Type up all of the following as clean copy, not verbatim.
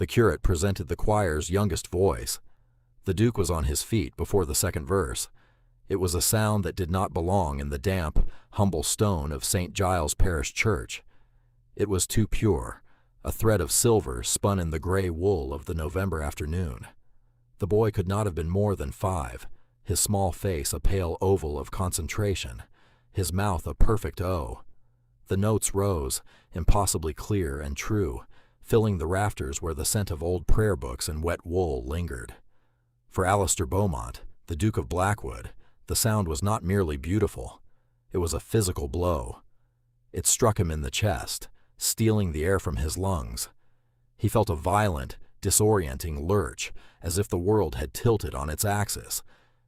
The curate presented the choir's youngest voice. The Duke was on his feet before the second verse. It was a sound that did not belong in the damp, humble stone of St. Giles Parish Church. It was too pure, a thread of silver spun in the gray wool of the November afternoon. The boy could not have been more than 5, his small face a pale oval of concentration, his mouth a perfect O. The notes rose, impossibly clear and true, filling the rafters where the scent of old prayer books and wet wool lingered. For Alistair Beaumont, the Duke of Blackwood, the sound was not merely beautiful. It was a physical blow. It struck him in the chest, stealing the air from his lungs. He felt a violent, disorienting lurch, as if the world had tilted on its axis.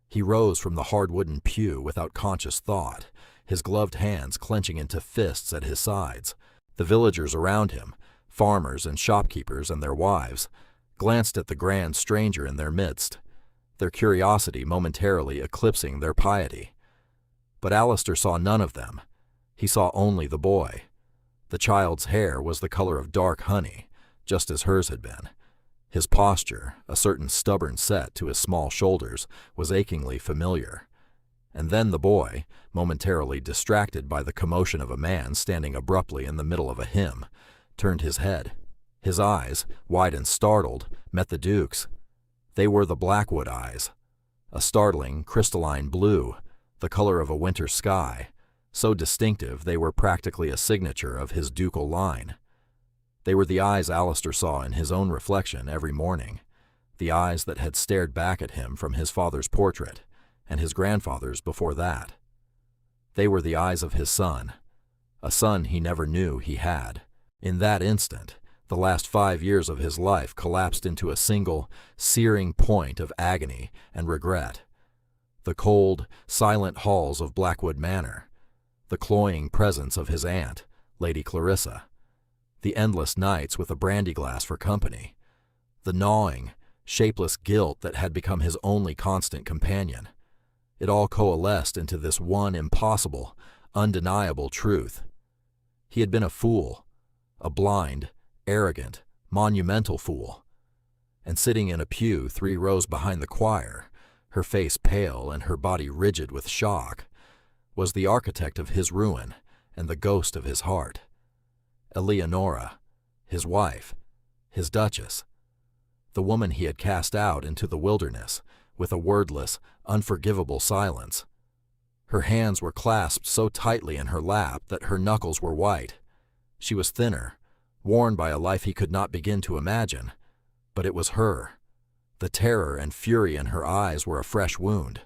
He rose from the hard wooden pew without conscious thought, his gloved hands clenching into fists at his sides. The villagers around him, farmers and shopkeepers and their wives, glanced at the grand stranger in their midst, their curiosity momentarily eclipsing their piety. But Alistair saw none of them. He saw only the boy. The child's hair was the color of dark honey, just as hers had been. His posture, a certain stubborn set to his small shoulders, was achingly familiar. And then the boy, momentarily distracted by the commotion of a man standing abruptly in the middle of a hymn, turned his head. His eyes, wide and startled, met the Duke's. They were the Blackwood eyes, a startling, crystalline blue, the color of a winter sky, so distinctive they were practically a signature of his ducal line. They were the eyes Alistair saw in his own reflection every morning, the eyes that had stared back at him from his father's portrait, and his grandfather's before that. They were the eyes of his son, a son he never knew he had. In that instant, the last 5 years of his life collapsed into a single, searing point of agony and regret. The cold, silent halls of Blackwood Manor, the cloying presence of his aunt, Lady Clarissa, the endless nights with a brandy glass for company, the gnawing, shapeless guilt that had become his only constant companion. It all coalesced into this one impossible, undeniable truth. He had been a fool, a blind, arrogant, monumental fool. And sitting in a pew 3 rows behind the choir, her face pale and her body rigid with shock, was the architect of his ruin and the ghost of his heart. Eleonora, his wife, his duchess, the woman he had cast out into the wilderness with a wordless, unforgivable silence. Her hands were clasped so tightly in her lap that her knuckles were white. She was thinner, worn by a life he could not begin to imagine, but it was her. The terror and fury in her eyes were a fresh wound.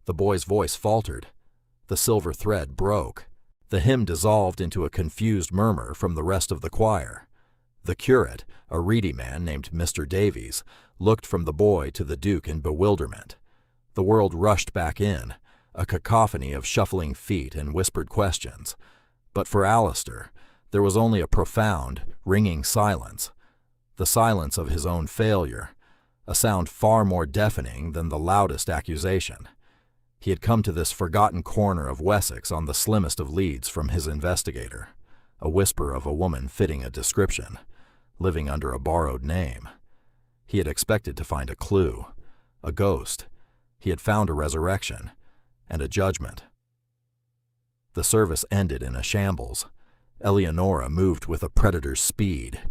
The boy's voice faltered. The silver thread broke. The hymn dissolved into a confused murmur from the rest of the choir. The curate, a reedy man named Mr. Davies, looked from the boy to the Duke in bewilderment. The world rushed back in, a cacophony of shuffling feet and whispered questions. But for Alistair, there was only a profound, ringing silence, the silence of his own failure, a sound far more deafening than the loudest accusation. He had come to this forgotten corner of Wessex on the slimmest of leads from his investigator, a whisper of a woman fitting a description, living under a borrowed name. He had expected to find a clue, a ghost. He had found a resurrection and a judgment. The service ended in a shambles. Eleonora moved with a predator's speed,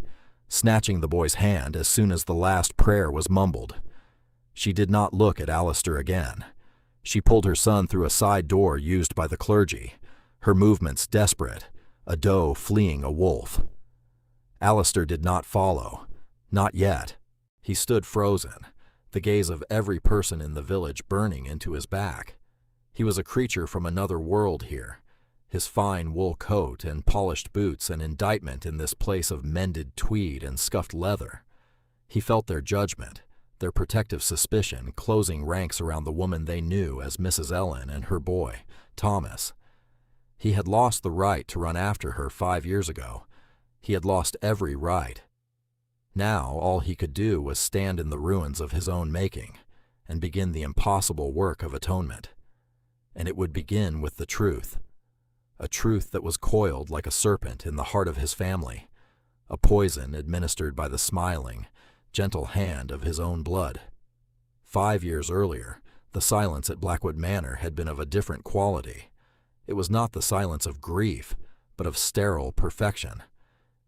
snatching the boy's hand as soon as the last prayer was mumbled. She did not look at Alistair again. She pulled her son through a side door used by the clergy, her movements desperate, a doe fleeing a wolf. Alistair did not follow, not yet. He stood frozen, the gaze of every person in the village burning into his back. He was a creature from another world here, his fine wool coat and polished boots an indictment in this place of mended tweed and scuffed leather. He felt their judgment, their protective suspicion closing ranks around the woman they knew as Mrs. Ellen and her boy, Thomas. He had lost the right to run after her 5 years ago. He had lost every right. Now all he could do was stand in the ruins of his own making and begin the impossible work of atonement. And it would begin with the truth, a truth that was coiled like a serpent in the heart of his family, a poison administered by the smiling, gentle hand of his own blood. 5 years earlier, the silence at Blackwood Manor had been of a different quality. It was not the silence of grief, but of sterile perfection.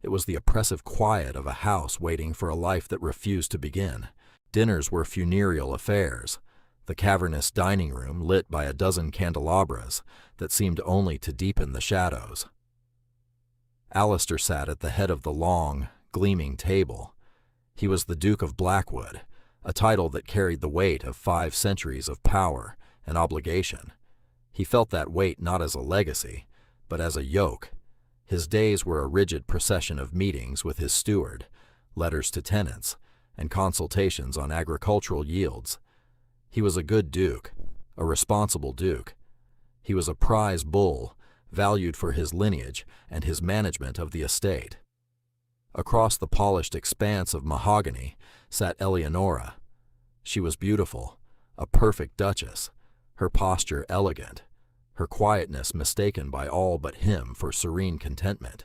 It was the oppressive quiet of a house waiting for a life that refused to begin. Dinners were funereal affairs, the cavernous dining room lit by a dozen candelabras that seemed only to deepen the shadows. Alistair sat at the head of the long, gleaming table. He was the Duke of Blackwood, a title that carried the weight of 5 centuries of power and obligation. He felt that weight not as a legacy, but as a yoke. His days were a rigid procession of meetings with his steward, letters to tenants, and consultations on agricultural yields. He was a good duke, a responsible duke. He was a prize bull, valued for his lineage and his management of the estate. Across the polished expanse of mahogany sat Eleonora. She was beautiful, a perfect duchess, her posture elegant, her quietness mistaken by all but him for serene contentment.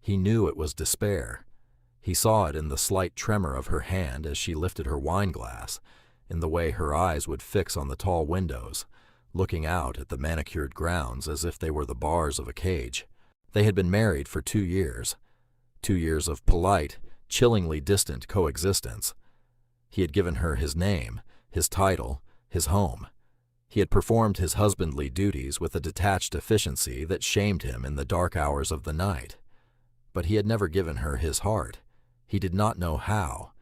He knew it was despair. He saw it in the slight tremor of her hand as she lifted her wine-glass, in the way her eyes would fix on the tall windows, looking out at the manicured grounds as if they were the bars of a cage. They had been married for 2 years. 2 years of polite, chillingly distant coexistence. He had given her his name, his title, his home. He had performed his husbandly duties with a detached efficiency that shamed him in the dark hours of the night. But he had never given her his heart. He did not know how.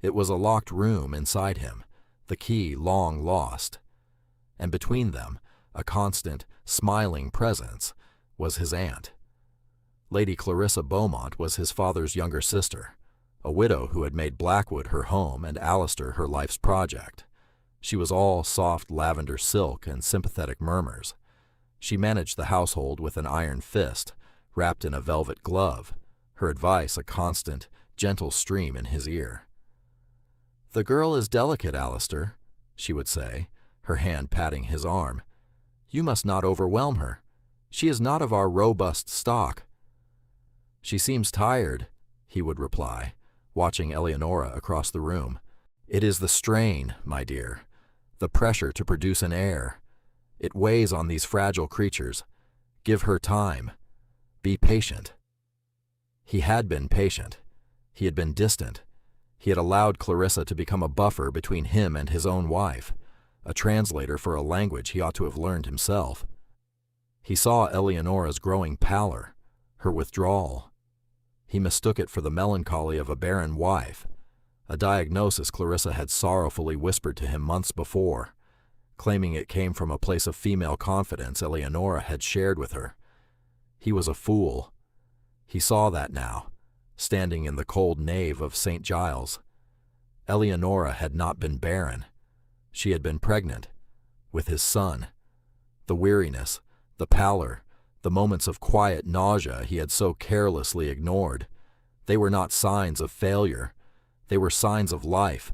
It was a locked room inside him, the key long lost. And between them, a constant, smiling presence, was his aunt. Lady Clarissa Beaumont was his father's younger sister, a widow who had made Blackwood her home and Alistair her life's project. She was all soft lavender silk and sympathetic murmurs. She managed the household with an iron fist, wrapped in a velvet glove, her advice a constant, gentle stream in his ear. "The girl is delicate, Alistair," she would say, her hand patting his arm. "You must not overwhelm her. She is not of our robust stock." "She seems tired," he would reply, watching Eleonora across the room. "It is the strain, my dear, the pressure to produce an heir. It weighs on these fragile creatures. Give her time. Be patient." He had been patient. He had been distant. He had allowed Clarissa to become a buffer between him and his own wife, a translator for a language he ought to have learned himself. He saw Eleonora's growing pallor, her withdrawal. He mistook it for the melancholy of a barren wife, a diagnosis Clarissa had sorrowfully whispered to him months before, claiming it came from a place of female confidence Eleonora had shared with her. He was a fool. He saw that now, standing in the cold nave of St. Giles. Eleonora had not been barren. She had been pregnant, with his son. The weariness, the pallor, the moments of quiet nausea he had so carelessly ignored, they were not signs of failure. They were signs of life,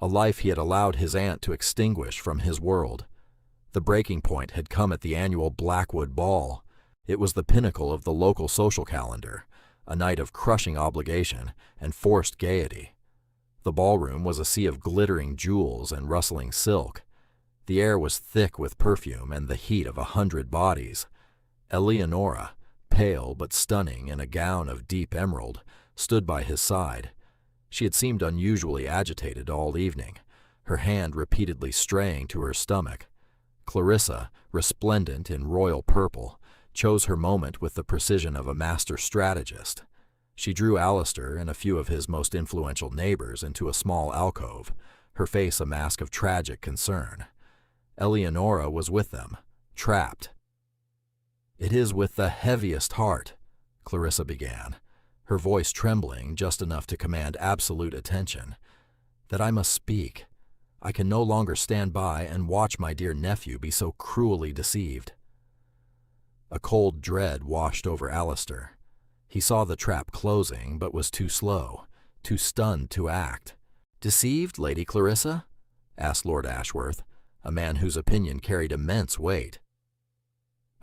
a life he had allowed his aunt to extinguish from his world. The breaking point had come at the annual Blackwood Ball. It was the pinnacle of the local social calendar, a night of crushing obligation and forced gaiety. The ballroom was a sea of glittering jewels and rustling silk. The air was thick with perfume and the heat of 100 bodies. Eleonora, pale but stunning in a gown of deep emerald, stood by his side. She had seemed unusually agitated all evening, her hand repeatedly straying to her stomach. Clarissa, resplendent in royal purple, chose her moment with the precision of a master strategist. She drew Alistair and a few of his most influential neighbors into a small alcove, her face a mask of tragic concern. Eleonora was with them, trapped. "It is with the heaviest heart," Clarissa began, her voice trembling just enough to command absolute attention, "that I must speak. I can no longer stand by and watch my dear nephew be so cruelly deceived." A cold dread washed over Alistair. He saw the trap closing, but was too slow, too stunned to act. "Deceived, Lady Clarissa?" asked Lord Ashworth, a man whose opinion carried immense weight.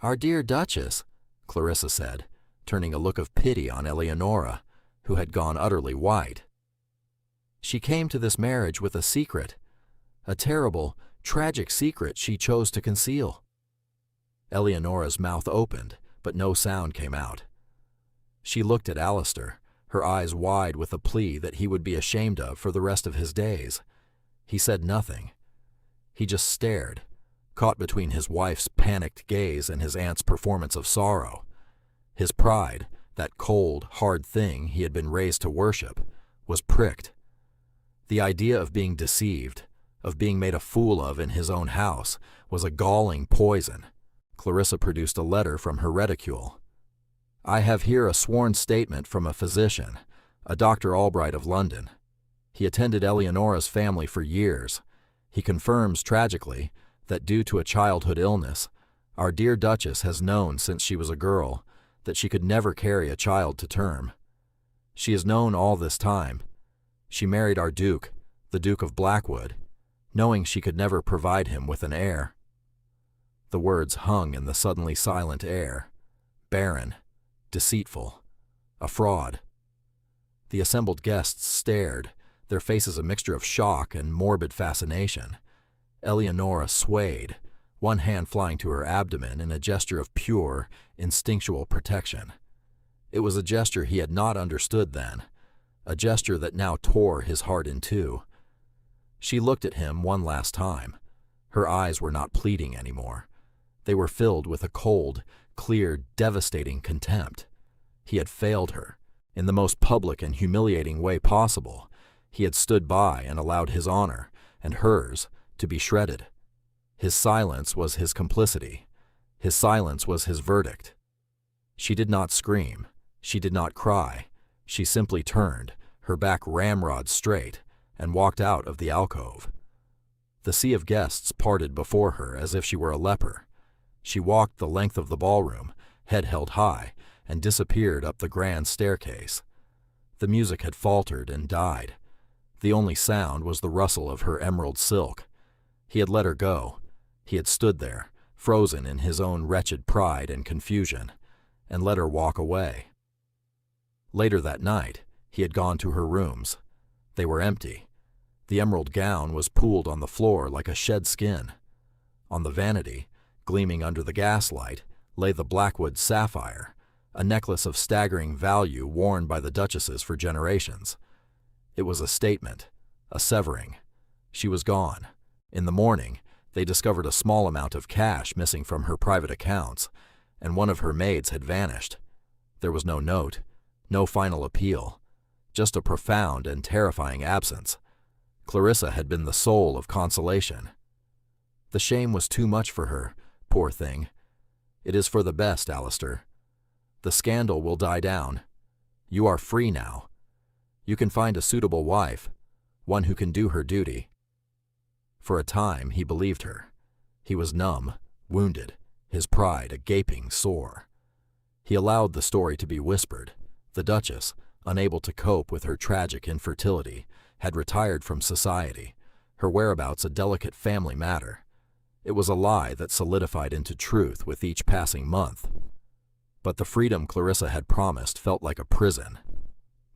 "Our dear Duchess," Clarissa said, turning a look of pity on Eleonora, who had gone utterly white. She came to this marriage with a secret, a terrible, tragic secret she chose to conceal. Eleonora's mouth opened, but no sound came out. She looked at Alistair, her eyes wide with a plea that he would be ashamed of for the rest of his days. He said nothing. He just stared, caught between his wife's panicked gaze and his aunt's performance of sorrow. His pride, that cold, hard thing he had been raised to worship, was pricked. The idea of being deceived, of being made a fool of in his own house, was a galling poison. Clarissa produced a letter from her reticule. "I have here a sworn statement from a physician, a Dr. Albright of London. He attended Eleonora's family for years. He confirms, tragically, that due to a childhood illness, our dear Duchess has known since she was a girl that she could never carry a child to term. She has known all this time. She married our Duke, the Duke of Blackwood, knowing she could never provide him with an heir." The words hung in the suddenly silent air. Barren, deceitful, a fraud. The assembled guests stared, their faces a mixture of shock and morbid fascination. Eleonora swayed, one hand flying to her abdomen in a gesture of pure, instinctual protection. It was a gesture he had not understood then, a gesture that now tore his heart in two. She looked at him one last time. Her eyes were not pleading anymore. They were filled with a cold, clear, devastating contempt. He had failed her, in the most public and humiliating way possible. He had stood by and allowed his honor, and hers, to be shredded. His silence was his complicity. His silence was his verdict. She did not scream. She did not cry. She simply turned, her back ramrod straight, and walked out of the alcove. The sea of guests parted before her as if she were a leper. She walked the length of the ballroom, head held high, and disappeared up the grand staircase. The music had faltered and died. The only sound was the rustle of her emerald silk. He had let her go. He had stood there, frozen in his own wretched pride and confusion, and let her walk away. Later that night, he had gone to her rooms. They were empty. The emerald gown was pooled on the floor like a shed skin. On the vanity, gleaming under the gaslight, lay the Blackwood sapphire, a necklace of staggering value worn by the duchesses for generations. It was a statement, a severing. She was gone. In the morning, they discovered a small amount of cash missing from her private accounts, and one of her maids had vanished. There was no note, no final appeal, just a profound and terrifying absence. Clarissa had been the soul of consolation. The shame was too much for her, poor thing. It is for the best, Alistair. The scandal will die down. You are free now. You can find a suitable wife, one who can do her duty. For a time, he believed her. He was numb, wounded, his pride a gaping sore. He allowed the story to be whispered. The Duchess, unable to cope with her tragic infertility, had retired from society, her whereabouts a delicate family matter. It was a lie that solidified into truth with each passing month. But the freedom Clarissa had promised felt like a prison.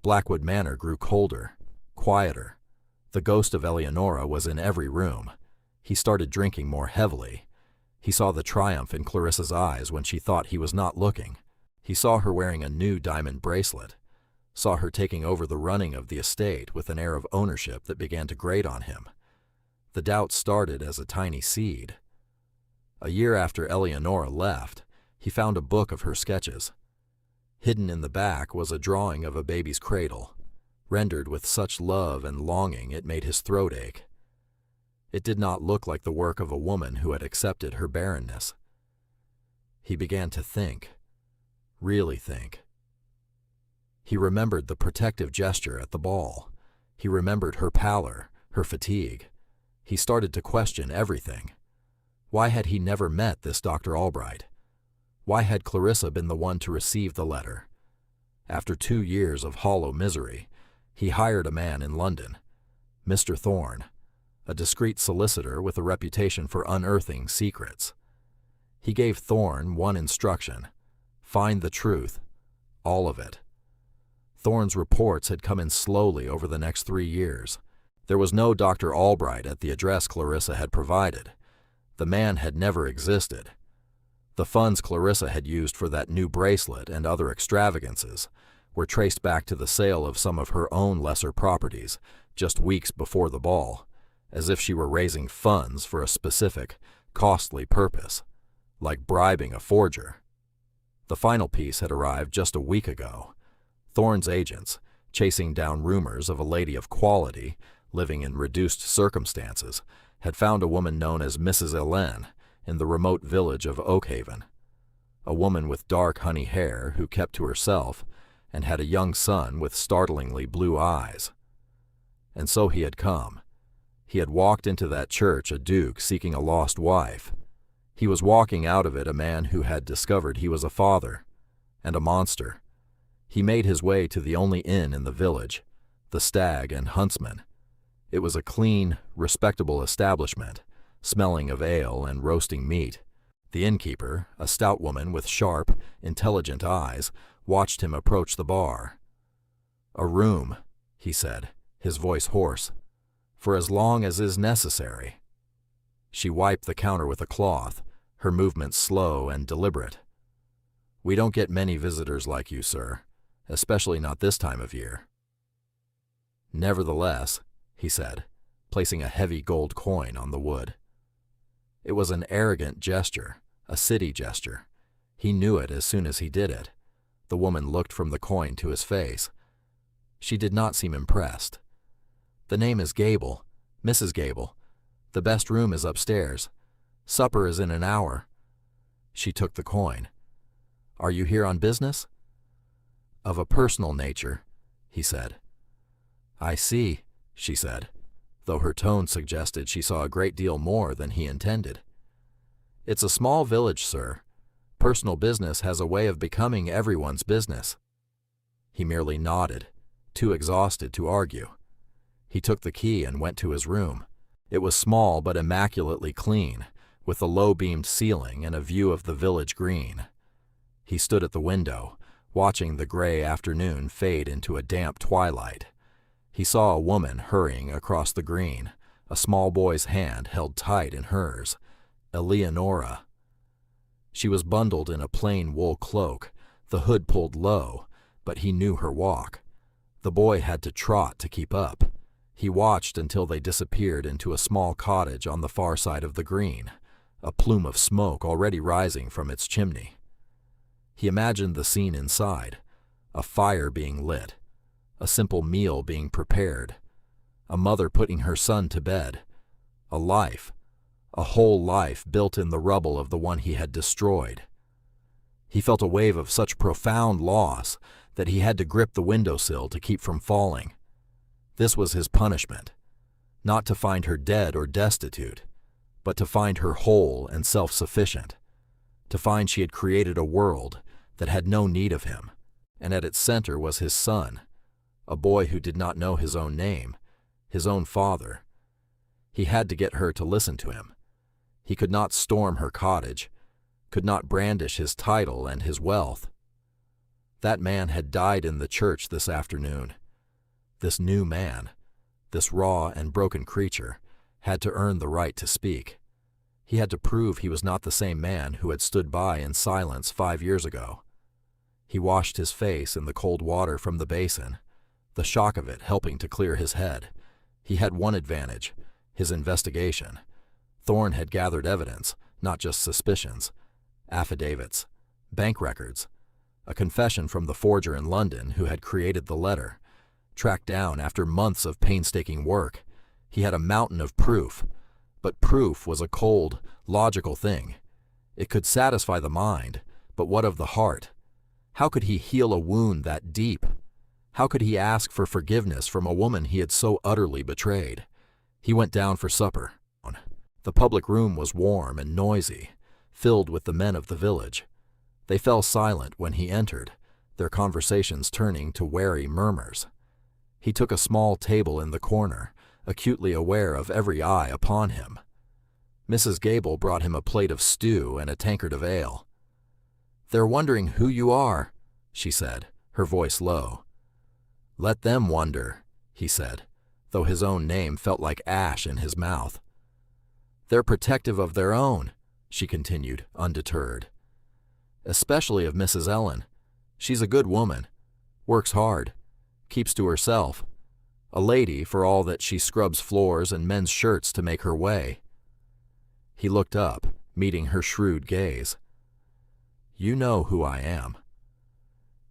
Blackwood Manor grew colder, quieter. The ghost of Eleonora was in every room. He started drinking more heavily. He saw the triumph in Clarissa's eyes when she thought he was not looking. He saw her wearing a new diamond bracelet, saw her taking over the running of the estate with an air of ownership that began to grate on him. The doubt started as a tiny seed. A year after Eleonora left, he found a book of her sketches. Hidden in the back was a drawing of a baby's cradle, rendered with such love and longing it made his throat ache. It did not look like the work of a woman who had accepted her barrenness. He began to think, really think. He remembered the protective gesture at the ball. He remembered her pallor, her fatigue. He started to question everything. Why had he never met this Dr. Albright? Why had Clarissa been the one to receive the letter? After 2 years of hollow misery, he hired a man in London, Mr. Thorne, a discreet solicitor with a reputation for unearthing secrets. He gave Thorne one instruction: find the truth, all of it. Thorne's reports had come in slowly over the next 3 years. There was no Dr. Albright at the address Clarissa had provided. The man had never existed. The funds Clarissa had used for that new bracelet and other extravagances were traced back to the sale of some of her own lesser properties just weeks before the ball, as if she were raising funds for a specific, costly purpose, like bribing a forger. The final piece had arrived just a week ago. Thorne's agents, chasing down rumors of a lady of quality living in reduced circumstances, had found a woman known as Mrs. Helene in the remote village of Oakhaven, a woman with dark honey hair who kept to herself and had a young son with startlingly blue eyes. And so he had come. He had walked into that church a duke seeking a lost wife. He was walking out of it a man who had discovered he was a father and a monster. He made his way to the only inn in the village, the Stag and Huntsman. It was a clean, respectable establishment, smelling of ale and roasting meat. The innkeeper, a stout woman with sharp, intelligent eyes, watched him approach the bar. "A room," he said, his voice hoarse, "for as long as is necessary." She wiped the counter with a cloth, her movements slow and deliberate. "We don't get many visitors like you, sir, especially not this time of year." "Nevertheless," he said, placing a heavy gold coin on the wood. It was an arrogant gesture, a city gesture. He knew it as soon as he did it. The woman looked from the coin to his face. She did not seem impressed. "The name is Gable, Mrs. Gable. The best room is upstairs. Supper is in an hour." She took the coin. "Are you here on business?" "Of a personal nature," he said. "I see," she said, though her tone suggested she saw a great deal more than he intended. "It's a small village, sir. Personal business has a way of becoming everyone's business." He merely nodded, too exhausted to argue. He took the key and went to his room. It was small but immaculately clean, with a low-beamed ceiling and a view of the village green. He stood at the window, watching the gray afternoon fade into a damp twilight. He saw a woman hurrying across the green, a small boy's hand held tight in hers. Eleonora. She was bundled in a plain wool cloak, the hood pulled low, but he knew her walk. The boy had to trot to keep up. He watched until they disappeared into a small cottage on the far side of the green, a plume of smoke already rising from its chimney. He imagined the scene inside, a fire being lit, a simple meal being prepared, a mother putting her son to bed, a life, a whole life built in the rubble of the one he had destroyed. He felt a wave of such profound loss that he had to grip the windowsill to keep from falling. This was his punishment, not to find her dead or destitute, but to find her whole and self-sufficient, to find she had created a world that had no need of him, and at its center was his son, a boy who did not know his own name, his own father. He had to get her to listen to him. He could not storm her cottage, could not brandish his title and his wealth. That man had died in the church this afternoon. This new man, this raw and broken creature, had to earn the right to speak. He had to prove he was not the same man who had stood by in silence 5 years ago. He washed his face in the cold water from the basin, the shock of it helping to clear his head. He had one advantage, his investigation. Thorne had gathered evidence, not just suspicions, affidavits, bank records, a confession from the forger in London who had created the letter. Tracked down after months of painstaking work, he had a mountain of proof, but proof was a cold, logical thing. It could satisfy the mind, but what of the heart? How could he heal a wound that deep? How could he ask for forgiveness from a woman he had so utterly betrayed? He went down for supper. The public room was warm and noisy, filled with the men of the village. They fell silent when he entered, their conversations turning to wary murmurs. He took a small table in the corner, acutely aware of every eye upon him. Mrs. Gable brought him a plate of stew and a tankard of ale. "They're wondering who you are," she said, her voice low. "Let them wonder," he said, though his own name felt like ash in his mouth. "They're protective of their own," she continued, undeterred. "Especially of Mrs. Ellen. She's a good woman, works hard, keeps to herself. A lady for all that she scrubs floors and mends shirts to make her way." He looked up, meeting her shrewd gaze. "You know who I am."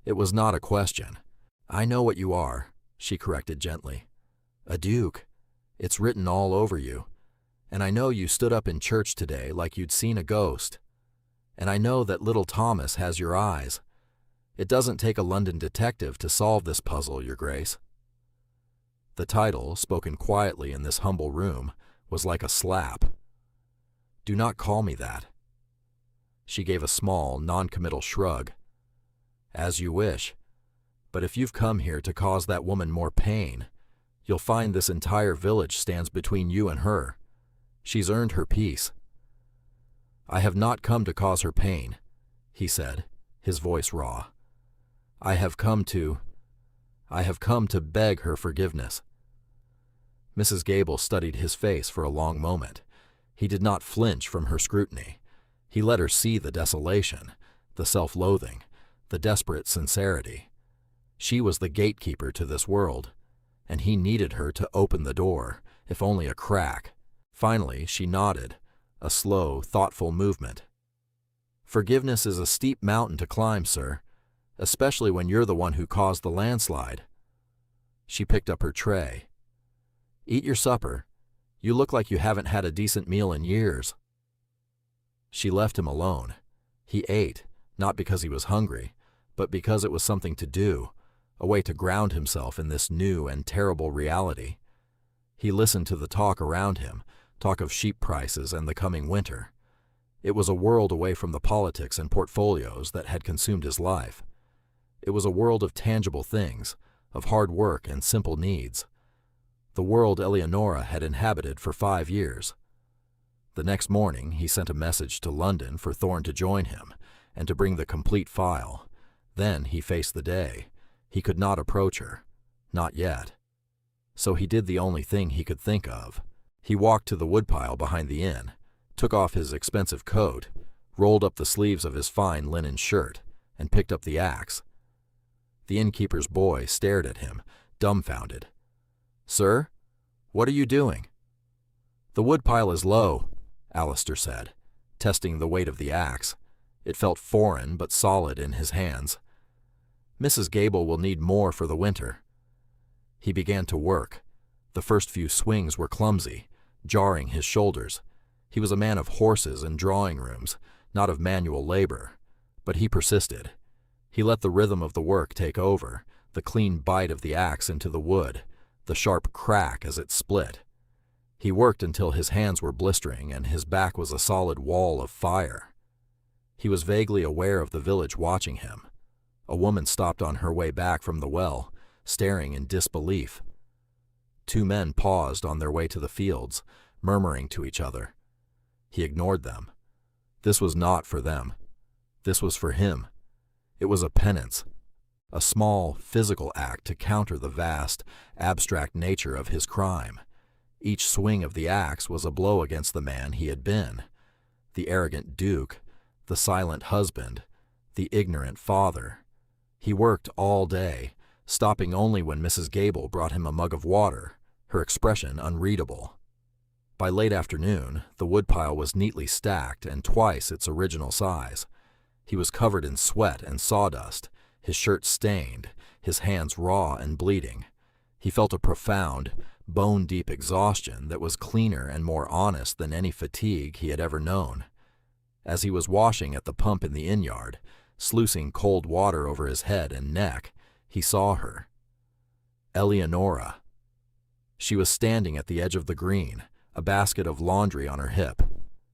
It was not a question. "I know what you are," she corrected gently. "A duke. It's written all over you. And I know you stood up in church today like you'd seen a ghost. And I know that little Thomas has your eyes. It doesn't take a London detective to solve this puzzle, Your Grace." The title, spoken quietly in this humble room, was like a slap. "Do not call me that." She gave a small, non-committal shrug. "As you wish. But if you've come here to cause that woman more pain, you'll find this entire village stands between you and her. She's earned her peace." "I have not come to cause her pain," he said, his voice raw. I have come to beg her forgiveness." Mrs. Gable studied his face for a long moment. He did not flinch from her scrutiny. He let her see the desolation, the self-loathing, the desperate sincerity. She was the gatekeeper to this world, and he needed her to open the door, if only a crack. Finally, she nodded, a slow, thoughtful movement. "Forgiveness is a steep mountain to climb, sir, especially when you're the one who caused the landslide." She picked up her tray. "Eat your supper. You look like you haven't had a decent meal in years." She left him alone. He ate, not because he was hungry, but because it was something to do, a way to ground himself in this new and terrible reality. He listened to the talk around him, talk of sheep prices and the coming winter. It was a world away from the politics and portfolios that had consumed his life. It was a world of tangible things, of hard work and simple needs. The world Eleonora had inhabited for 5 years. The next morning he sent a message to London for Thorne to join him and to bring the complete file. Then he faced the day. He could not approach her. Not yet. So he did the only thing he could think of. He walked to the woodpile behind the inn, took off his expensive coat, rolled up the sleeves of his fine linen shirt, and picked up the axe. The innkeeper's boy stared at him, dumbfounded. "Sir, what are you doing?" "The woodpile is low," Alistair said, testing the weight of the axe. It felt foreign but solid in his hands. "Mrs. Gable will need more for the winter." He began to work. The first few swings were clumsy, jarring his shoulders. He was a man of horses and drawing rooms, not of manual labor. But he persisted. He let the rhythm of the work take over, the clean bite of the axe into the wood, the sharp crack as it split. He worked until his hands were blistering and his back was a solid wall of fire. He was vaguely aware of the village watching him. A woman stopped on her way back from the well, staring in disbelief. 2 men paused on their way to the fields, murmuring to each other. He ignored them. This was not for them. This was for him. It was a penance, a small, physical act to counter the vast, abstract nature of his crime. Each swing of the axe was a blow against the man he had been, the arrogant duke, the silent husband, the ignorant father. He worked all day, stopping only when Mrs. Gable brought him a mug of water, her expression unreadable. By late afternoon, the woodpile was neatly stacked and twice its original size. He was covered in sweat and sawdust, his shirt stained, his hands raw and bleeding. He felt a profound, bone-deep exhaustion that was cleaner and more honest than any fatigue he had ever known. As he was washing at the pump in the inn-yard, sluicing cold water over his head and neck, he saw her. Eleonora. She was standing at the edge of the green, a basket of laundry on her hip.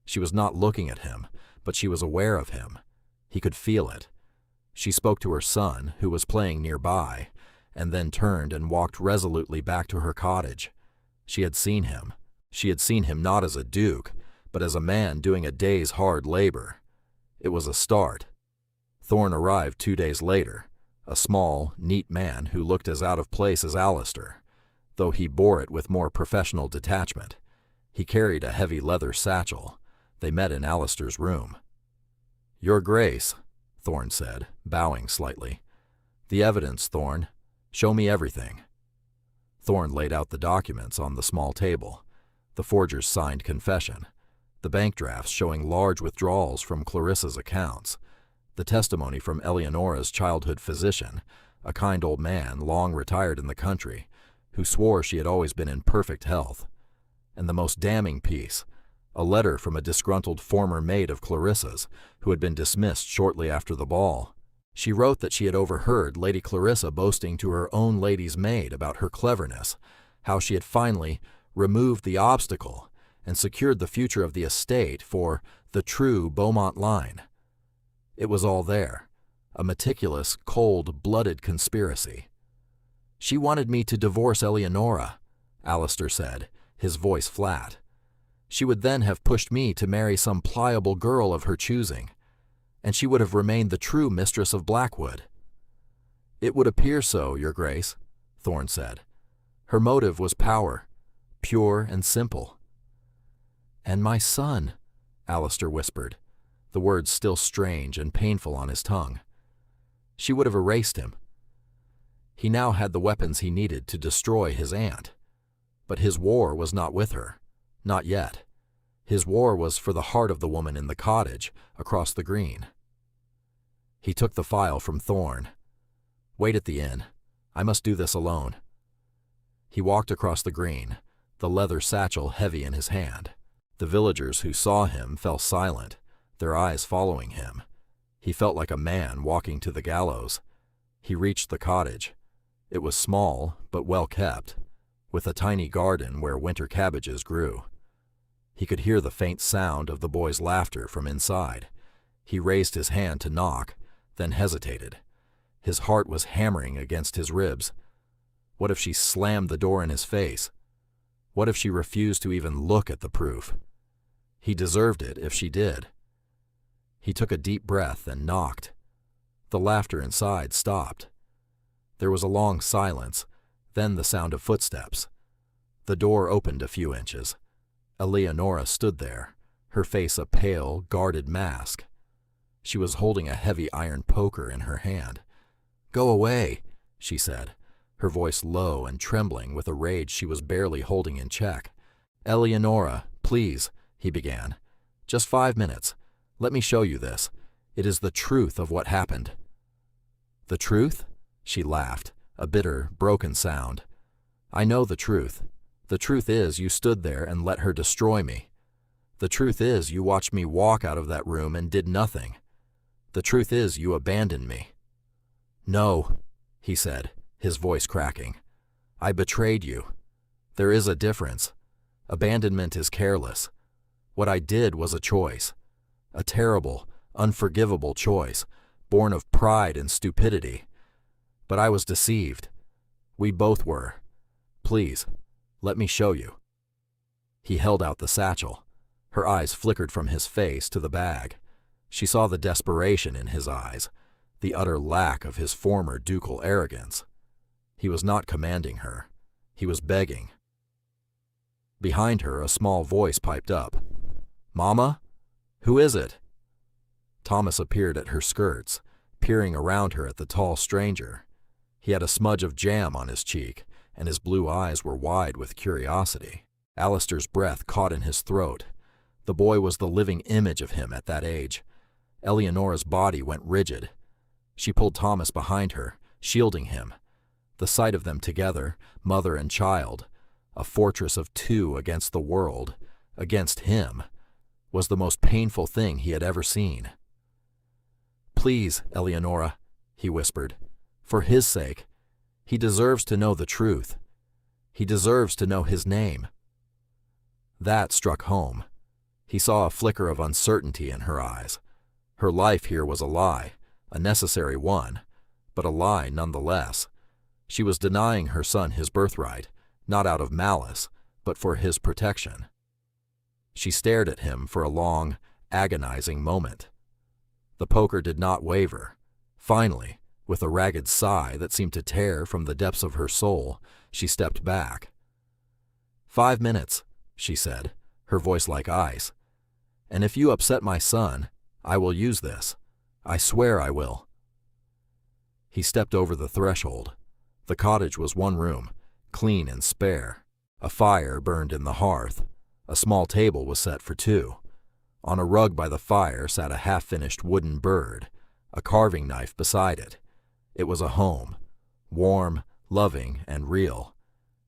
She was not looking at him, but she was aware of him. He could feel it. She spoke to her son, who was playing nearby, and then turned and walked resolutely back to her cottage. She had seen him. She had seen him not as a duke, but as a man doing a day's hard labor. It was a start. Thorne arrived 2 days later, a small, neat man who looked as out of place as Alistair, though he bore it with more professional detachment. He carried a heavy leather satchel. They met in Alistair's room. "Your Grace," Thorne said, bowing slightly. "The evidence, Thorne. Show me everything." Thorne laid out the documents on the small table. The forger's signed confession, the bank drafts showing large withdrawals from Clarissa's accounts, the testimony from Eleonora's childhood physician, a kind old man long retired in the country, who swore she had always been in perfect health, and the most damning piece, a letter from a disgruntled former maid of Clarissa's who had been dismissed shortly after the ball. She wrote that she had overheard Lady Clarissa boasting to her own lady's maid about her cleverness, how she had finally removed the obstacle and secured the future of the estate for the true Beaumont line. It was all there, a meticulous, cold-blooded conspiracy. "She wanted me to divorce Eleonora," Alistair said, his voice flat. "She would then have pushed me to marry some pliable girl of her choosing, and she would have remained the true mistress of Blackwood." "It would appear so, Your Grace," Thorne said. "Her motive was power, pure and simple." "And my son," Alistair whispered, the words still strange and painful on his tongue. "She would have erased him." He now had the weapons he needed to destroy his aunt. But his war was not with her. Not yet. His war was for the heart of the woman in the cottage across the green. He took the file from Thorne. "Wait at the inn. I must do this alone." He walked across the green, the leather satchel heavy in his hand. The villagers who saw him fell silent, their eyes following him. He felt like a man walking to the gallows. He reached the cottage. It was small, but well kept, with a tiny garden where winter cabbages grew. He could hear the faint sound of the boy's laughter from inside. He raised his hand to knock, then hesitated. His heart was hammering against his ribs. What if she slammed the door in his face? What if she refused to even look at the proof? He deserved it if she did. He took a deep breath and knocked. The laughter inside stopped. There was a long silence, then the sound of footsteps. The door opened a few inches. Eleonora stood there, her face a pale, guarded mask. She was holding a heavy iron poker in her hand. "Go away," she said, her voice low and trembling with a rage she was barely holding in check. "Eleonora, please," he began. "Just 5 minutes. Let me show you this. It is the truth of what happened." "The truth?" She laughed, a bitter, broken sound. "I know the truth. The truth is you stood there and let her destroy me. The truth is you watched me walk out of that room and did nothing. The truth is you abandoned me." "No," he said, his voice cracking. "I betrayed you. There is a difference. Abandonment is careless. What I did was a choice. A terrible, unforgivable choice, born of pride and stupidity. But I was deceived. We both were. Please, let me show you." He held out the satchel. Her eyes flickered from his face to the bag. She saw the desperation in his eyes, the utter lack of his former ducal arrogance. He was not commanding her. He was begging. Behind her, a small voice piped up. "Mama? Who is it?" Thomas appeared at her skirts, peering around her at the tall stranger. He had a smudge of jam on his cheek, and his blue eyes were wide with curiosity. Alistair's breath caught in his throat. The boy was the living image of him at that age. Eleonora's body went rigid. She pulled Thomas behind her, shielding him. The sight of them together, mother and child, a fortress of two against the world, against him, was the most painful thing he had ever seen. "Please, Eleonora," he whispered, "for his sake. He deserves to know the truth. He deserves to know his name." That struck home. He saw a flicker of uncertainty in her eyes. Her life here was a lie, a necessary one, but a lie nonetheless. She was denying her son his birthright, not out of malice, but for his protection. She stared at him for a long, agonizing moment. The poker did not waver. Finally, With a ragged sigh that seemed to tear from the depths of her soul, she stepped back. 5 minutes, she said, her voice like ice. And if you upset my son, I will use this. I swear I will. He stepped over the threshold. The cottage was one room, clean and spare. A fire burned in the hearth. A small table was set for two. On a rug by the fire sat a half-finished wooden bird, a carving knife beside it. It was a home, warm, loving, and real.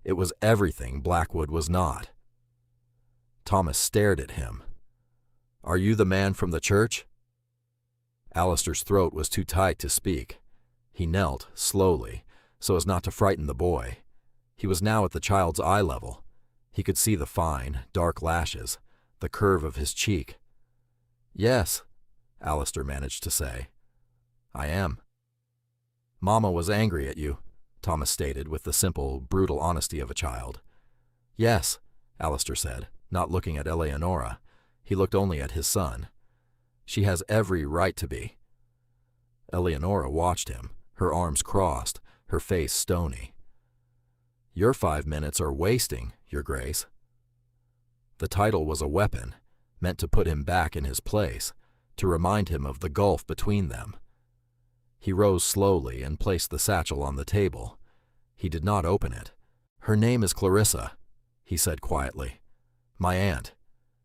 It was everything Blackwood was not. Thomas stared at him. "Are you the man from the church?" Alistair's throat was too tight to speak. He knelt, slowly, so as not to frighten the boy. He was now at the child's eye level. He could see the fine, dark lashes, the curve of his cheek. "Yes," Alistair managed to say. "I am." "Mama was angry at you," Thomas stated with the simple, brutal honesty of a child. "Yes," Alistair said, not looking at Eleonora. He looked only at his son. "She has every right to be." Eleonora watched him, her arms crossed, her face stony. "Your 5 minutes are wasting, Your Grace." The title was a weapon, meant to put him back in his place, to remind him of the gulf between them. He rose slowly and placed the satchel on the table. He did not open it. "Her name is Clarissa," he said quietly. "My aunt.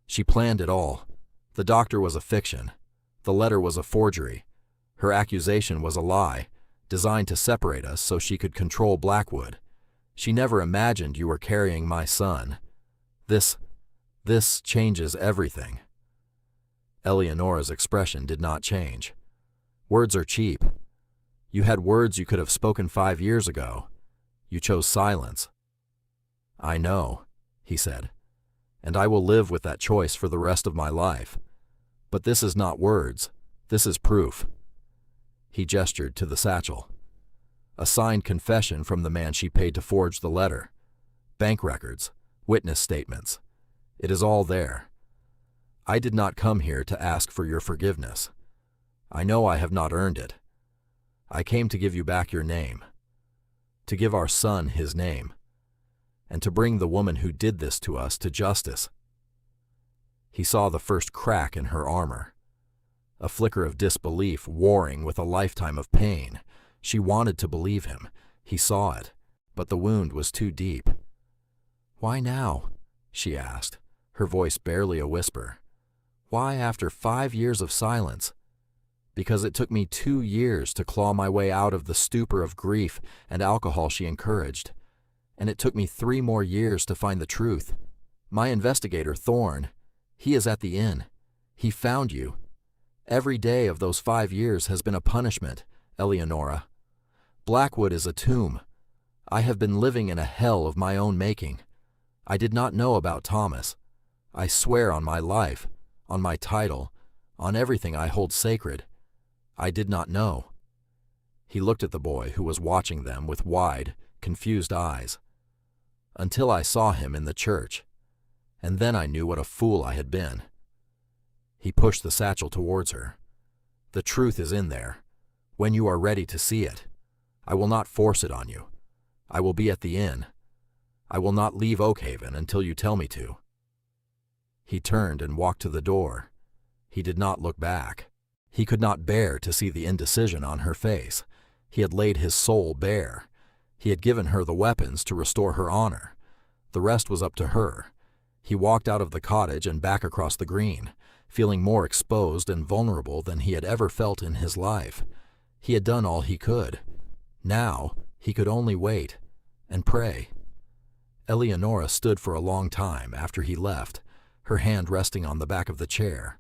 She planned it all. The doctor was a fiction. The letter was a forgery. Her accusation was a lie, designed to separate us so she could control Blackwood. She never imagined you were carrying my son. This changes everything." Eleonora's expression did not change. "Words are cheap. You had words you could have spoken 5 years ago. You chose silence." "I know," he said, "and I will live with that choice for the rest of my life. But this is not words. This is proof." He gestured to the satchel. "A signed confession from the man she paid to forge the letter. Bank records, witness statements. It is all there. I did not come here to ask for your forgiveness. I know I have not earned it. I came to give you back your name, to give our son his name, and to bring the woman who did this to us to justice." He saw the first crack in her armor, a flicker of disbelief warring with a lifetime of pain. She wanted to believe him. He saw it, but the wound was too deep. "Why now?" she asked, her voice barely a whisper. "Why after 5 years of silence?" "Because it took me 2 years to claw my way out of the stupor of grief and alcohol she encouraged, and it took me 3 more years to find the truth. My investigator, Thorne, he is at the inn. He found you. Every day of those 5 years has been a punishment, Eleonora. Blackwood is a tomb. I have been living in a hell of my own making. I did not know about Thomas. I swear on my life, on my title, on everything I hold sacred. I did not know." He looked at the boy who was watching them with wide, confused eyes. "Until I saw him in the church, and then I knew what a fool I had been." He pushed the satchel towards her. "The truth is in there, when you are ready to see it. I will not force it on you. I will be at the inn. I will not leave Oakhaven until you tell me to." He turned and walked to the door. He did not look back. He could not bear to see the indecision on her face. He had laid his soul bare. He had given her the weapons to restore her honor. The rest was up to her. He walked out of the cottage and back across the green, feeling more exposed and vulnerable than he had ever felt in his life. He had done all he could. Now he could only wait and pray. Eleonora stood for a long time after he left, her hand resting on the back of the chair.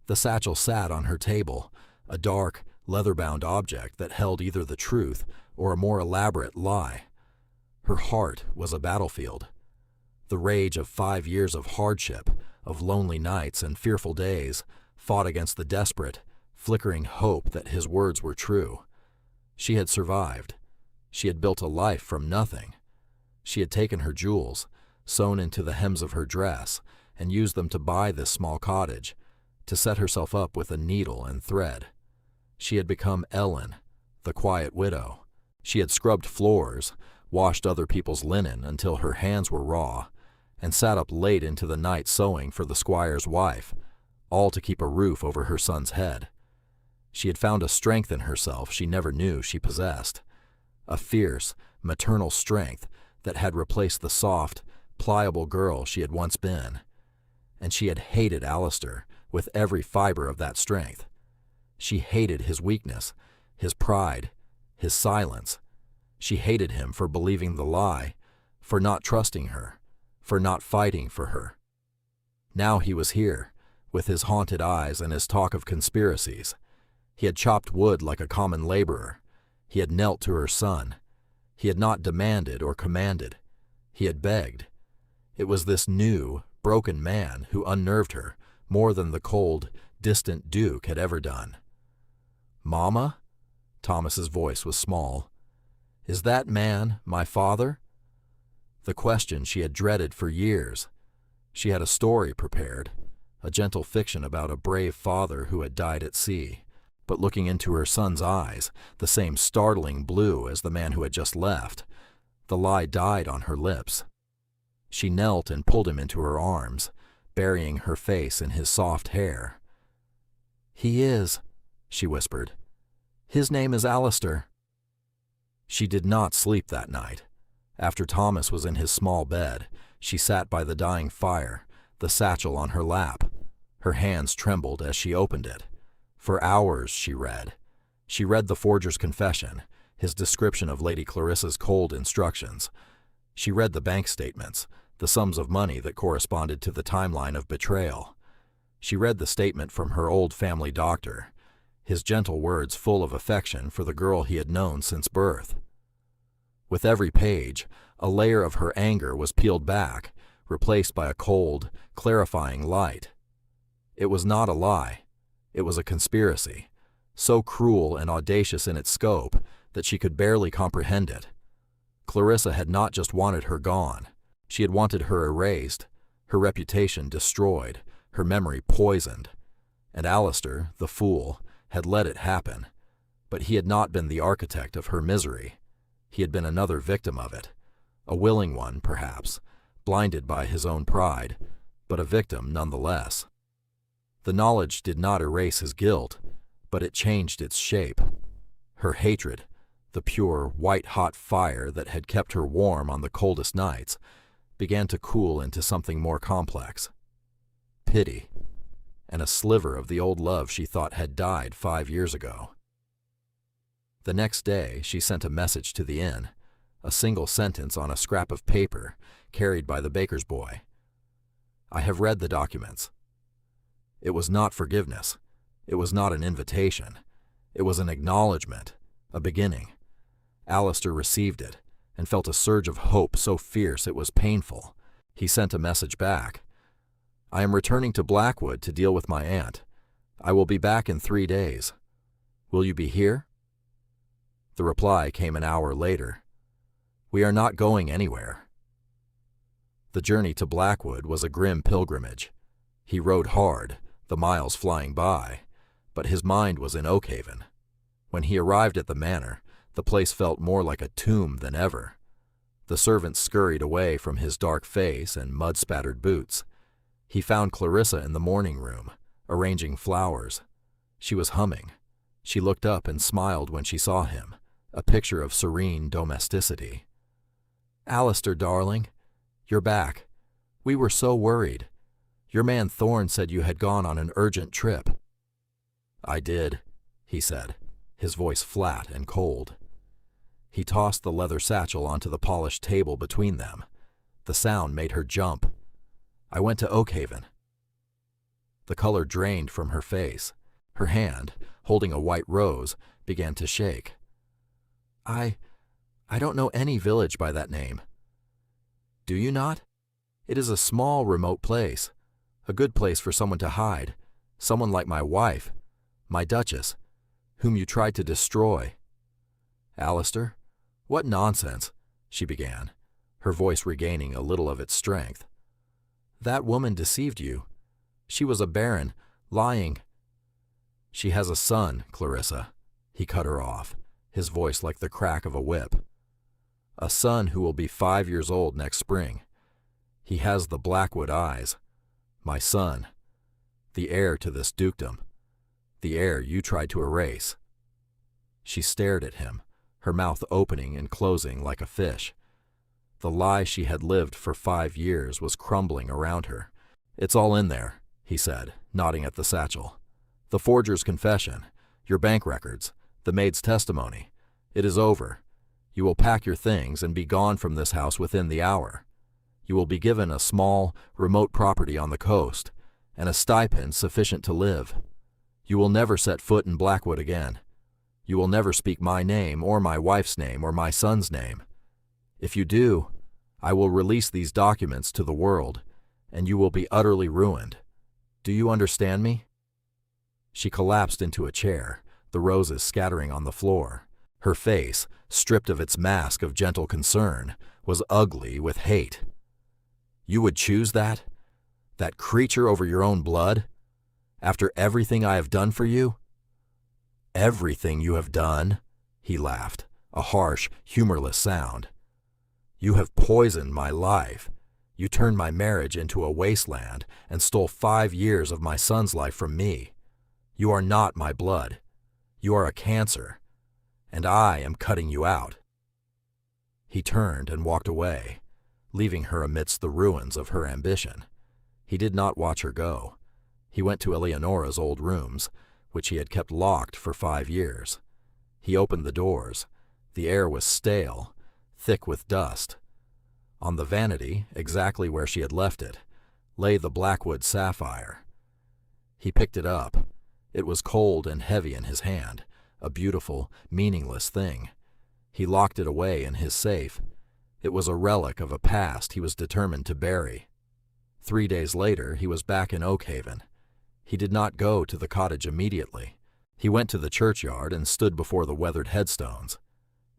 The satchel sat on her table, a dark, leather-bound object that held either the truth or a more elaborate lie. Her heart was a battlefield. The rage of 5 years of hardship, of lonely nights and fearful days, fought against the desperate, flickering hope that his words were true. She had survived. She had built a life from nothing. She had taken her jewels, sewn into the hems of her dress, and used them to buy this small cottage, to set herself up with a needle and thread. She had become Ellen, the quiet widow. She had scrubbed floors, washed other people's linen until her hands were raw, and sat up late into the night sewing for the squire's wife, all to keep a roof over her son's head. She had found a strength in herself she never knew she possessed, a fierce, maternal strength that had replaced the soft, pliable girl she had once been. And she had hated Alistair with every fiber of that strength. She hated his weakness, his pride, his silence. She hated him for believing the lie, for not trusting her, for not fighting for her. Now he was here, with his haunted eyes and his talk of conspiracies. He had chopped wood like a common laborer. He had knelt to her son. He had not demanded or commanded. He had begged. It was this new, broken man who unnerved her more than the cold, distant Duke had ever done. "Mama?" Thomas's voice was small. "Is that man my father?" The question she had dreaded for years. She had a story prepared, a gentle fiction about a brave father who had died at sea. But looking into her son's eyes, the same startling blue as the man who had just left, the lie died on her lips. She knelt and pulled him into her arms, burying her face in his soft hair. "He is," she whispered. "His name is Alistair." She did not sleep that night. After Thomas was in his small bed, she sat by the dying fire, the satchel on her lap. Her hands trembled as she opened it. For hours she read. She read the forger's confession, his description of Lady Clarissa's cold instructions. She read the bank statements, the sums of money that corresponded to the timeline of betrayal. She read the statement from her old family doctor, his gentle words full of affection for the girl he had known since birth. With every page, a layer of her anger was peeled back, replaced by a cold, clarifying light. It was not a lie. It was a conspiracy, so cruel and audacious in its scope that she could barely comprehend it. Clarissa had not just wanted her gone. She had wanted her erased, her reputation destroyed, her memory poisoned. And Alistair, the fool, had let it happen. But he had not been the architect of her misery. He had been another victim of it. A willing one, perhaps, blinded by his own pride, but a victim nonetheless. The knowledge did not erase his guilt, but it changed its shape. Her hatred, the pure, white-hot fire that had kept her warm on the coldest nights, began to cool into something more complex. Pity, and a sliver of the old love she thought had died 5 years ago. The next day she sent a message to the inn, a single sentence on a scrap of paper carried by the baker's boy. "I have read the documents." It was not forgiveness. It was not an invitation. It was an acknowledgement, a beginning. Alistair received it and felt a surge of hope so fierce it was painful. He sent a message back. "I am returning to Blackwood to deal with my aunt. I will be back in 3 days. Will you be here?" The reply came an hour later. "We are not going anywhere." The journey to Blackwood was a grim pilgrimage. He rode hard, the miles flying by, but his mind was in Oakhaven. When he arrived at the manor, the place felt more like a tomb than ever. The servant scurried away from his dark face and mud-spattered boots. He found Clarissa in the morning room, arranging flowers. She was humming. She looked up and smiled when she saw him, a picture of serene domesticity. "Alistair, darling, you're back. We were so worried. Your man Thorne said you had gone on an urgent trip." "I did," he said, his voice flat and cold. He tossed the leather satchel onto the polished table between them. The sound made her jump. "I went to Oakhaven." The color drained from her face. Her hand, holding a white rose, began to shake. I don't know any village by that name." "Do you not? It is a small, remote place. A good place for someone to hide. Someone like my wife, my Duchess, whom you tried to destroy." "Alistair, what nonsense," she began, her voice regaining a little of its strength. "That woman deceived you. She was a baron, lying." "She has a son, Clarissa," he cut her off, his voice like the crack of a whip. "A son who will be 5 years old next spring. He has the Blackwood eyes. My son. The heir to this dukedom. The heir you tried to erase." She stared at him, her mouth opening and closing like a fish. The lie she had lived for 5 years was crumbling around her. "It's all in there," he said, nodding at the satchel. "The forger's confession, your bank records, the maid's testimony. It is over. You will pack your things and be gone from this house within the hour. You will be given a small, remote property on the coast, and a stipend sufficient to live. You will never set foot in Blackwood again. You will never speak my name or my wife's name or my son's name. If you do, I will release these documents to the world, and you will be utterly ruined. Do you understand me?" She collapsed into a chair, the roses scattering on the floor. Her face, stripped of its mask of gentle concern, was ugly with hate. "You would choose that? That creature over your own blood? After everything I have done for you?" "Everything you have done," he laughed, a harsh, humorless sound. "You have poisoned my life. You turned my marriage into a wasteland and stole 5 years of my son's life from me. You are not my blood. You are a cancer, and I am cutting you out." He turned and walked away, leaving her amidst the ruins of her ambition. He did not watch her go. He went to Eleonora's old rooms, which he had kept locked for 5 years. He opened the doors. The air was stale, thick with dust. On the vanity, exactly where she had left it, lay the Blackwood sapphire. He picked it up. It was cold and heavy in his hand, a beautiful, meaningless thing. He locked it away in his safe. It was a relic of a past he was determined to bury. 3 days later, he was back in Oakhaven. He did not go to the cottage immediately. He went to the churchyard and stood before the weathered headstones.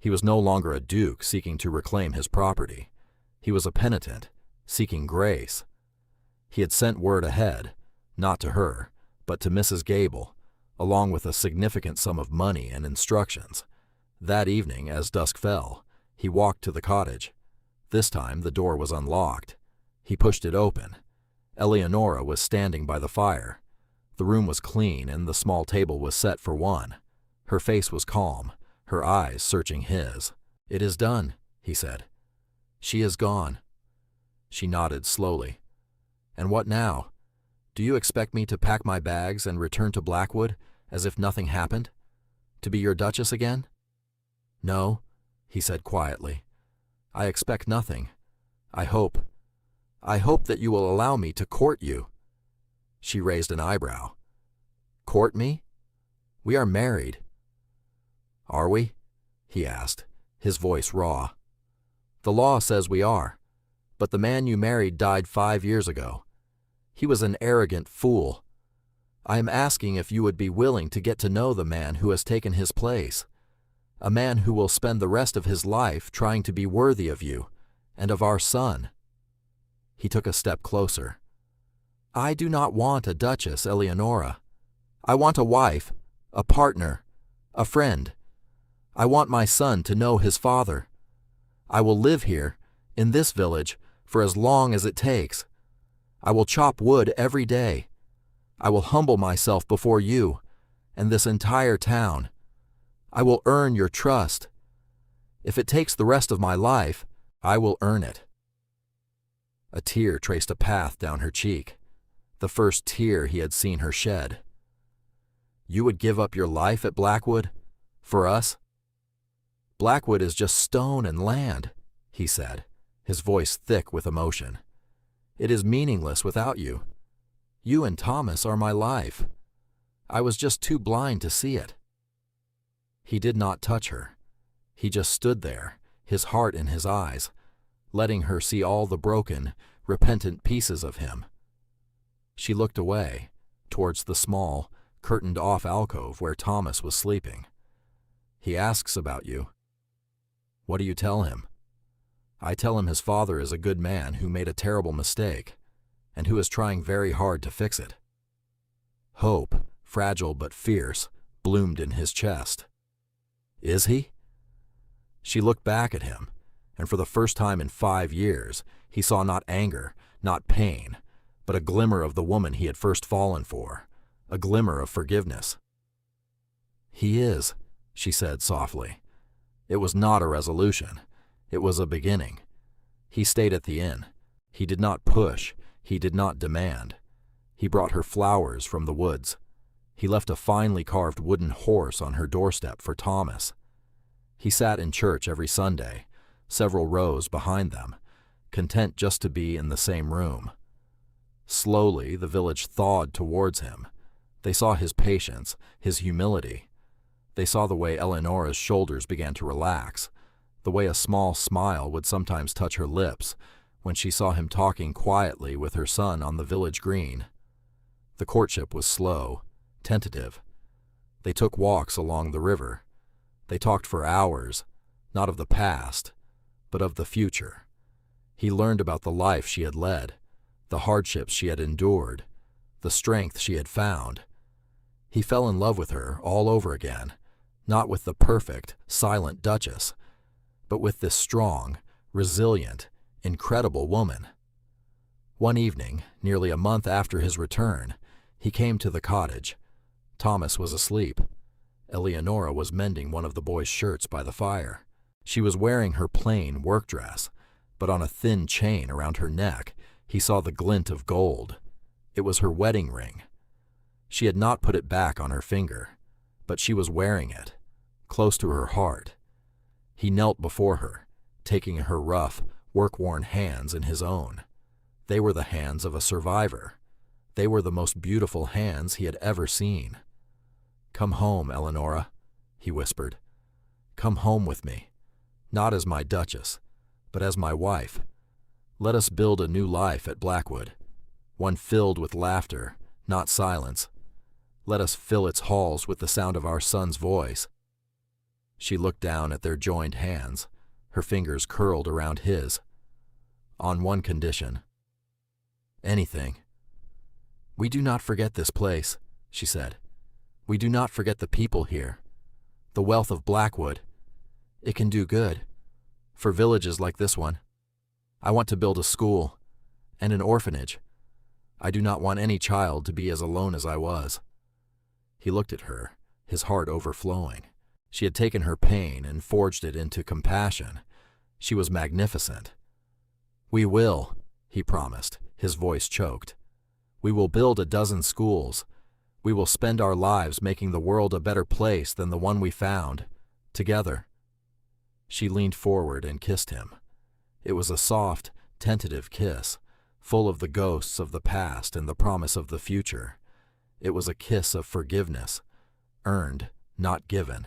He was no longer a duke seeking to reclaim his property. He was a penitent, seeking grace. He had sent word ahead, not to her, but to Mrs. Gable, along with a significant sum of money and instructions. That evening, as dusk fell, he walked to the cottage. This time the door was unlocked. He pushed it open. Eleonora was standing by the fire. The room was clean and the small table was set for one. Her face was calm, her eyes searching his. "It is done," he said. "She is gone." She nodded slowly. "And what now? Do you expect me to pack my bags and return to Blackwood as if nothing happened? To be your Duchess again?" "No," he said quietly. "I expect nothing. I hope that you will allow me to court you." She raised an eyebrow. "Court me? We are married." "Are we?" he asked, his voice raw. "The law says we are, but the man you married died 5 years ago. He was an arrogant fool. I am asking if you would be willing to get to know the man who has taken his place, a man who will spend the rest of his life trying to be worthy of you and of our son." He took a step closer. "I do not want a duchess, Eleonora. I want a wife, a partner, a friend. I want my son to know his father. I will live here, in this village, for as long as it takes. I will chop wood every day. I will humble myself before you and this entire town. I will earn your trust. If it takes the rest of my life, I will earn it." A tear traced a path down her cheek, the first tear he had seen her shed. "You would give up your life at Blackwood? For us?" "Blackwood is just stone and land," he said, his voice thick with emotion. "It is meaningless without you. You and Thomas are my life. I was just too blind to see it." He did not touch her. He just stood there, his heart in his eyes, letting her see all the broken, repentant pieces of him. She looked away, towards the small, curtained-off alcove where Thomas was sleeping. "He asks about you." "What do you tell him?" "I tell him his father is a good man who made a terrible mistake, and who is trying very hard to fix it." Hope, fragile but fierce, bloomed in his chest. Is he? She looked back at him, and for the first time in 5 years, he saw not anger, not pain, but a glimmer of the woman he had first fallen for, a glimmer of forgiveness. He is, she said softly. It was not a resolution. It was a beginning. He stayed at the inn. He did not push. He did not demand. He brought her flowers from the woods. He left a finely carved wooden horse on her doorstep for Thomas. He sat in church every Sunday, several rows behind them, content just to be in the same room. Slowly, the village thawed towards him. They saw his patience, his humility. They saw the way Eleonora's shoulders began to relax, the way a small smile would sometimes touch her lips when she saw him talking quietly with her son on the village green. The courtship was slow, tentative. They took walks along the river. They talked for hours, not of the past, but of the future. He learned about the life she had led, the hardships she had endured, the strength she had found. He fell in love with her all over again, not with the perfect, silent duchess, but with this strong, resilient, incredible woman. One evening, nearly a month after his return, he came to the cottage. Thomas was asleep. Eleonora was mending one of the boy's shirts by the fire. She was wearing her plain work dress, but on a thin chain around her neck, he saw the glint of gold. It was her wedding ring. She had not put it back on her finger, but she was wearing it, close to her heart. He knelt before her, taking her rough, work-worn hands in his own. They were the hands of a survivor. They were the most beautiful hands he had ever seen. "Come home, Eleonora," he whispered. "Come home with me, not as my duchess, but as my wife. Let us build a new life at Blackwood, one filled with laughter, not silence. Let us fill its halls with the sound of our son's voice." She looked down at their joined hands, her fingers curled around his. "On one condition." "Anything." "We do not forget this place," she said. "We do not forget the people here. The wealth of Blackwood. It can do good. For villages like this one. I want to build a school and an orphanage. I do not want any child to be as alone as I was." He looked at her, his heart overflowing. She had taken her pain and forged it into compassion. She was magnificent. "We will," he promised, his voice choked. "We will build a dozen schools. We will spend our lives making the world a better place than the one we found, together." She leaned forward and kissed him. It was a soft, tentative kiss, full of the ghosts of the past and the promise of the future. It was a kiss of forgiveness, earned, not given.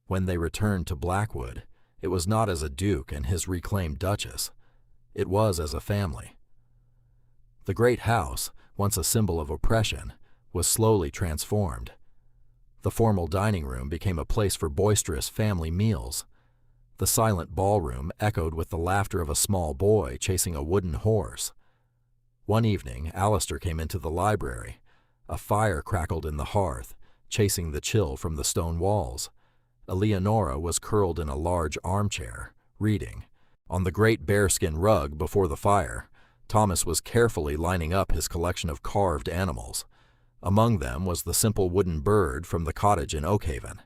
When they returned to Blackwood, it was not as a duke and his reclaimed duchess. It was as a family. The great house, once a symbol of oppression, was slowly transformed. The formal dining room became a place for boisterous family meals. The silent ballroom echoed with the laughter of a small boy chasing a wooden horse. One evening, Alistair came into the library. A fire crackled in the hearth, chasing the chill from the stone walls. Eleonora was curled in a large armchair, reading. On the great bearskin rug before the fire, Thomas was carefully lining up his collection of carved animals. Among them was the simple wooden bird from the cottage in Oakhaven.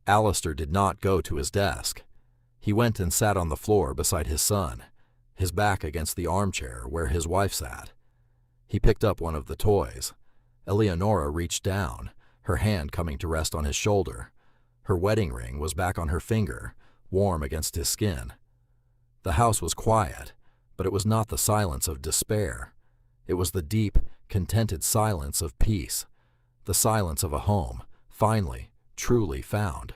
Alistair did not go to his desk. He went and sat on the floor beside his son, his back against the armchair where his wife sat. He picked up one of the toys. Eleonora reached down, her hand coming to rest on his shoulder. Her wedding ring was back on her finger, warm against his skin. The house was quiet, but it was not the silence of despair. It was the deep, contented silence of peace, the silence of a home, finally, truly found.